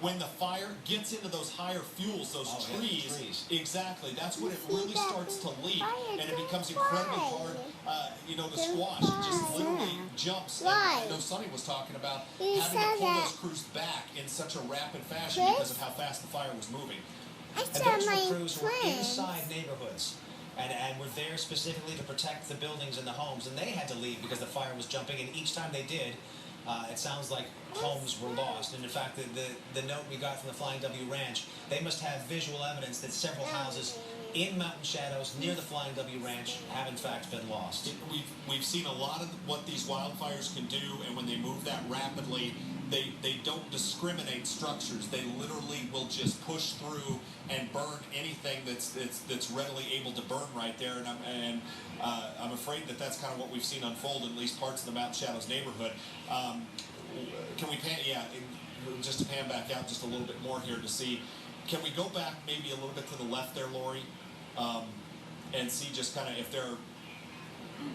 when the fire gets into those higher fuels, those trees, exactly, that's when it really starts to leak, and it becomes incredibly hard, to squash. It just literally jumps. And I know Sonny was talking about having to pull those crews back in such a rapid fashion because of how fast the fire was moving. And those were crews who were inside neighborhoods and were there specifically to protect the buildings and the homes, and they had to leave because the fire was jumping, and each time they did, it sounds like homes were lost. And in fact, the note we got from the Flying W Ranch, they must have visual evidence that several houses in Mountain Shadows near the Flying W Ranch have in fact been lost. We've seen a lot of what these wildfires can do, and when they move that rapidly, they don't discriminate structures. They literally will just push through and burn anything that's readily able to burn right there. And I'm afraid that's kind of what we've seen unfold in at least parts of the Mountain Shadows neighborhood. Can we pan? Yeah, just to pan back out just a little bit more here to see. Can we go back maybe a little bit to the left there, Lori, and see just kind of if they're.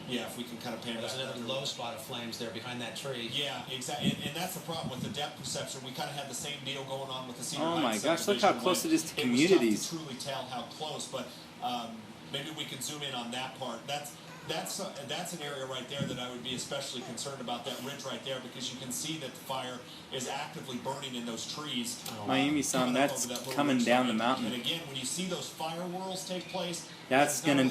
Yeah, if we can kind of pan There's back. another low spot of flames there behind that tree. Yeah, exactly. And that's the problem with the depth perception. We kind of had the same deal going on with the Cedar Heights. Oh my gosh, look how close it is to communities. It was tough to truly tell how close, but maybe we can zoom in on that part. That's an area right there that I would be especially concerned about, that ridge right there, because you can see that the fire is actively burning in those trees. Miami-san, that's coming down the mountain. And again, when you see those fire whirls take place, that's gonna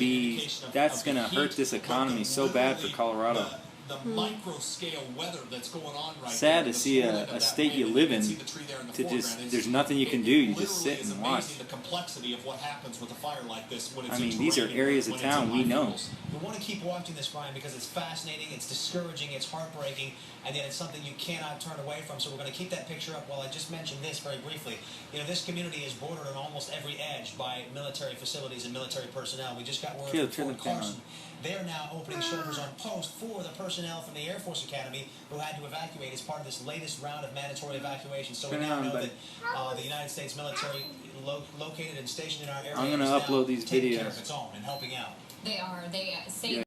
hurt this economy so bad for Colorado. The micro scale weather that's going on right Sad there. to see a state you live in to just, there's nothing you can do, you just sit and watch. The complexity of what happens with a fire like this when it's I mean, these are areas of town we know. We want to keep watching this, Brian, because it's fascinating, it's discouraging, it's heartbreaking, and yet it's something you cannot turn away from. So we're going to keep that picture up while I just mention this very briefly. You know, this community is bordered on almost every edge by military facilities and military personnel. We just got word from Fort Carson. They're now opening shelters on post for the personnel from the Air Force Academy who had to evacuate as part of this latest round of mandatory evacuations. So we now know that the United States military located and stationed in our area I'm going to upload these videos. taking care of its own and helping out. They are. They say